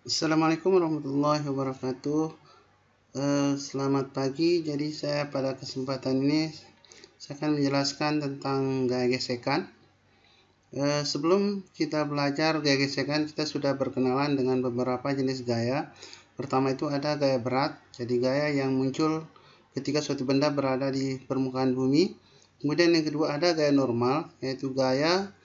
Assalamualaikum warahmatullahi wabarakatuh. Selamat pagi. Jadi saya pada kesempatan ini saya akan menjelaskan tentang gaya gesekan. Sebelum kita belajar gaya gesekan, kita sudah berkenalan dengan beberapa jenis gaya. Pertama itu ada gaya berat, jadi gaya yang muncul ketika suatu benda berada di permukaan bumi. Kemudian yang kedua ada gaya normal, yaitu gaya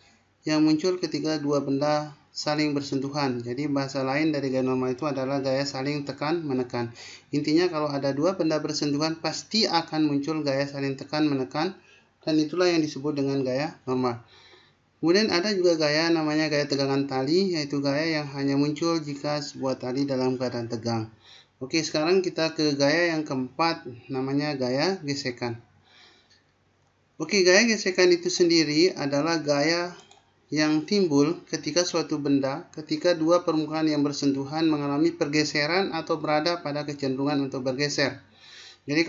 yang muncul ketika dua benda saling bersentuhan. Jadi bahasa lain dari gaya normal itu adalah gaya saling tekan menekan. Intinya kalau ada dua benda bersentuhan pasti akan muncul gaya saling tekan menekan, dan itulah yang disebut dengan gaya normal. Kemudian ada juga gaya namanya gaya tegangan tali, yaitu gaya yang hanya muncul jika sebuah tali dalam keadaan tegang. Oke, sekarang kita ke gaya yang keempat, namanya gaya gesekan. Oke, gaya gesekan itu sendiri adalah gaya yang timbul ketika suatu benda, ketika dua permukaan yang bersentuhan mengalami pergeseran atau berada pada kecenderungan untuk bergeser. Jadi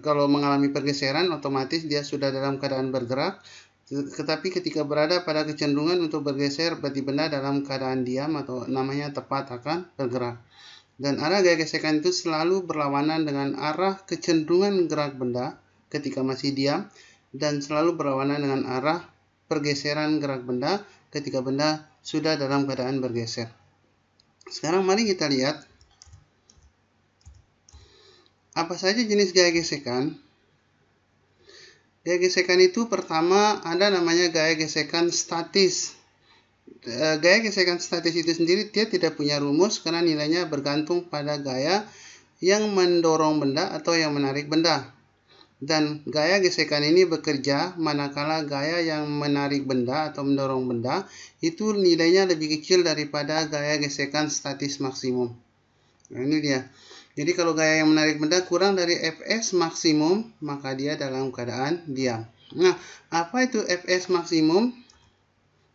kalau mengalami pergeseran, otomatis dia sudah dalam keadaan bergerak. Tetapi ketika berada pada kecenderungan untuk bergeser, berarti benda dalam keadaan diam atau namanya tepat akan bergerak. Dan arah gaya gesekan itu selalu berlawanan dengan arah kecenderungan gerak benda ketika masih diam, dan selalu berlawanan dengan arah pergeseran gerak benda ketika benda sudah dalam keadaan bergeser. Sekarang mari kita lihat apa saja jenis gaya gesekan. Gaya gesekan itu pertama ada namanya gaya gesekan statis. Gaya gesekan statis itu sendiri dia tidak punya rumus karena nilainya bergantung pada gaya yang mendorong benda atau yang menarik benda. Dan gaya gesekan ini bekerja manakala gaya yang menarik benda atau mendorong benda itu nilainya lebih kecil daripada gaya gesekan statis maksimum. Nah, ini dia. Jadi kalau gaya yang menarik benda kurang dari Fs maksimum, maka dia dalam keadaan diam. Nah, apa itu Fs maksimum?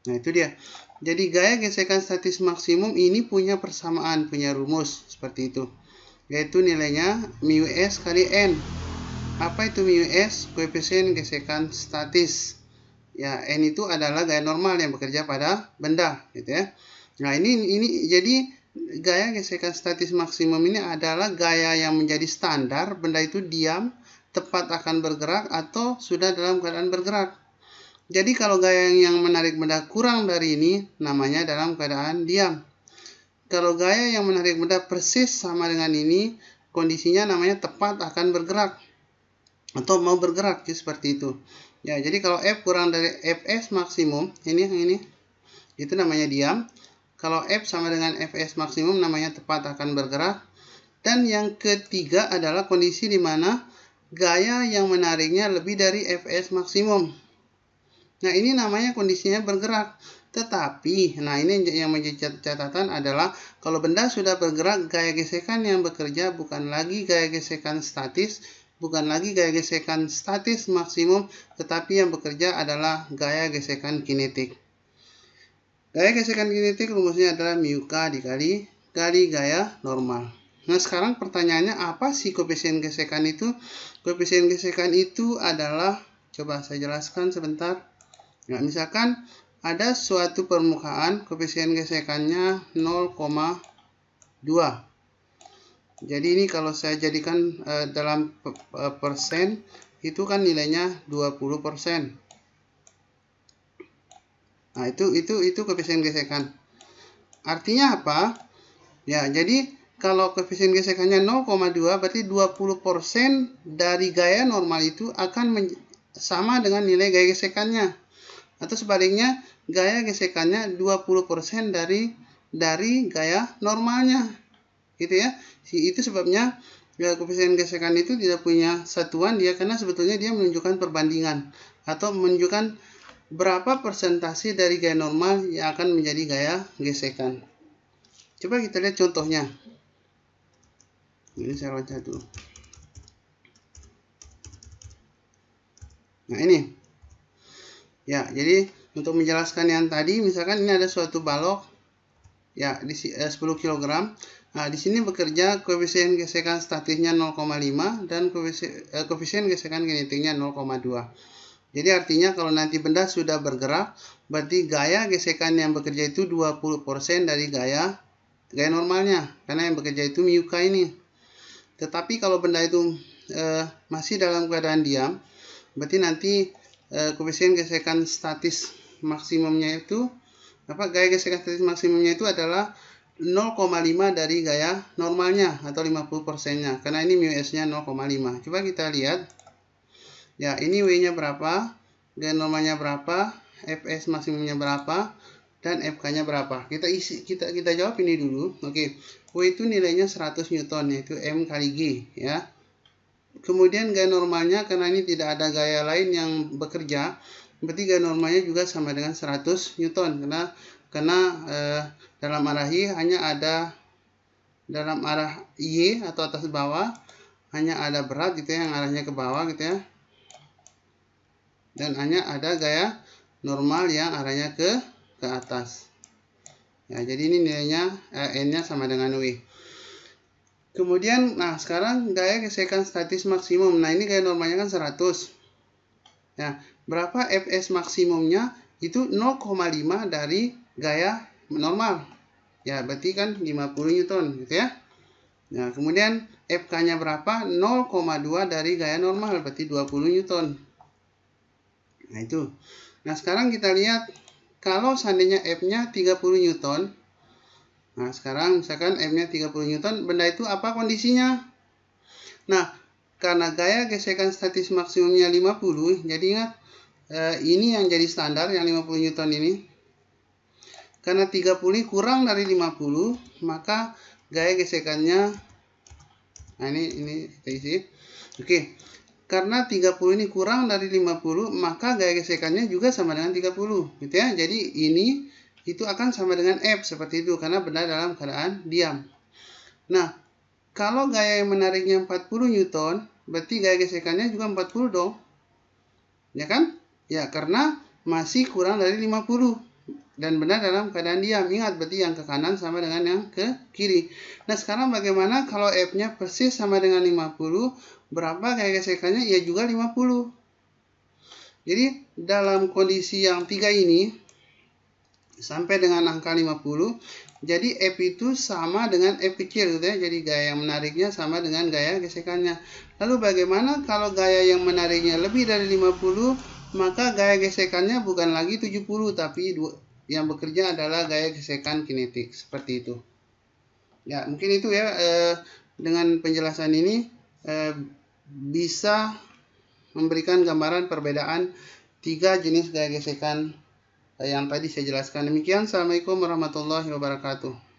Nah, itu dia. Jadi gaya gesekan statis maksimum ini punya persamaan, punya rumus seperti itu. Yaitu nilainya μs kali n. Apa itu μs? Koefisien gesekan statis. Ya, n itu adalah gaya normal yang bekerja pada benda, gitu ya. Nah, ini jadi gaya gesekan statis maksimum ini adalah gaya yang menjadi standar benda itu diam, tepat akan bergerak atau sudah dalam keadaan bergerak. Jadi kalau gaya yang menarik benda kurang dari ini namanya dalam keadaan diam. Kalau gaya yang menarik benda persis sama dengan ini, kondisinya namanya tepat akan bergerak atau mau bergerak, seperti itu. Ya, jadi kalau F kurang dari Fs maksimum, ini itu namanya diam. Kalau F sama dengan Fs maksimum namanya tepat akan bergerak. Dan yang ketiga adalah kondisi di mana gaya yang menariknya lebih dari Fs maksimum. Nah, ini namanya kondisinya bergerak. Tetapi, nah ini yang menjadi catatan adalah kalau benda sudah bergerak, gaya gesekan yang bekerja bukan lagi gaya gesekan statis, bukan lagi gaya gesekan statis maksimum, tetapi yang bekerja adalah gaya gesekan kinetik. Gaya gesekan kinetik rumusnya adalah μk dikali gaya normal. Nah, sekarang pertanyaannya apa sih koefisien gesekan itu? Koefisien gesekan itu adalah, coba saya jelaskan sebentar. Nah, misalkan ada suatu permukaan koefisien gesekannya 0,2. Jadi ini kalau saya jadikan dalam persen, itu kan nilainya 20%. Nah, itu koefisien gesekan. Artinya apa? Ya, jadi kalau koefisien gesekannya 0,2 berarti 20% dari gaya normal itu akan sama dengan nilai gaya gesekannya. Atau sebaliknya, gaya gesekannya 20% dari gaya normalnya. Gitu ya. Itu sebabnya koefisien gesekan itu tidak punya satuan dia, karena sebetulnya dia menunjukkan perbandingan atau menunjukkan berapa persentase dari gaya normal yang akan menjadi gaya gesekan. Coba kita lihat contohnya. Ini saya loncat dulu. Nah, ini. Ya, jadi untuk menjelaskan yang tadi, misalkan ini ada suatu balok ya di 10 kg. Nah, di sini bekerja koefisien gesekan statisnya 0,5 dan koefisien gesekan kinetiknya 0,2. Jadi artinya kalau nanti benda sudah bergerak, berarti gaya gesekan yang bekerja itu 20% dari gaya gaya normalnya, karena yang bekerja itu mu K ini. Tetapi kalau benda itu masih dalam keadaan diam, berarti nanti koefisien gesekan statis maksimumnya itu, gaya gesekan statis maksimumnya itu adalah 0,5 dari gaya normalnya atau 50%-nya, karena ini mu S-nya 0,5. Coba kita lihat. Ya, ini W-nya berapa, gaya normalnya berapa, Fs maksimumnya berapa, dan Fk-nya berapa. Kita jawab ini dulu. Oke. W itu nilainya 100 Newton, yaitu M kali G, ya. Kemudian gaya normalnya, karena ini tidak ada gaya lain yang bekerja, berarti gaya normalnya juga sama dengan 100 Newton, karena dalam arah Y hanya ada, dalam arah Y atau atas bawah hanya ada berat gitu ya, yang arahnya ke bawah gitu ya, dan hanya ada gaya normal yang arahnya ke atas. Ya, jadi ini nilainya N-nya sama dengan W. Kemudian, nah sekarang gaya gesekan statis maksimum. Nah, ini gaya normalnya kan 100. Ya, berapa Fs maksimumnya? Itu 0,5 dari gaya normal. Ya, berarti kan 50 Newton gitu ya. Nah, kemudian Fk-nya berapa? 0,2 dari gaya normal, berarti 20 Newton. Nah, itu. Nah, sekarang kita lihat kalau seandainya F-nya 30 Newton. Nah, sekarang misalkan M-nya 30 Newton, benda itu apa kondisinya? Nah, karena gaya gesekan statis maksimumnya 50, jadi ingat ini yang jadi standar, yang 50 Newton ini. Karena 30 kurang dari 50, maka gaya gesekannya, nah ini kita isi. Oke. Karena 30 ini kurang dari 50, maka gaya gesekannya juga sama dengan 30, gitu ya. Jadi ini itu akan sama dengan F, seperti itu, karena benda dalam keadaan diam. Nah, kalau gaya yang menariknya 40 Newton, berarti gaya gesekannya juga 40 dong. Ya kan? Ya, karena masih kurang dari 50. Dan benda dalam keadaan diam. Ingat, berarti yang ke kanan sama dengan yang ke kiri. Nah, sekarang bagaimana kalau F-nya persis sama dengan 50, berapa gaya gesekannya? Ya juga 50. Jadi, dalam kondisi yang 3 ini, sampai dengan angka 50, jadi F itu sama dengan F kecil, gitu ya. Jadi, gaya yang menariknya sama dengan gaya gesekannya. Lalu bagaimana kalau gaya yang menariknya lebih dari 50, maka gaya gesekannya bukan lagi 70, tapi yang bekerja adalah gaya gesekan kinetik, seperti itu. Ya, mungkin itu ya, dengan penjelasan ini bisa memberikan gambaran perbedaan 3 jenis gaya gesekan yang tadi saya jelaskan. Demikian, Assalamualaikum warahmatullahi wabarakatuh.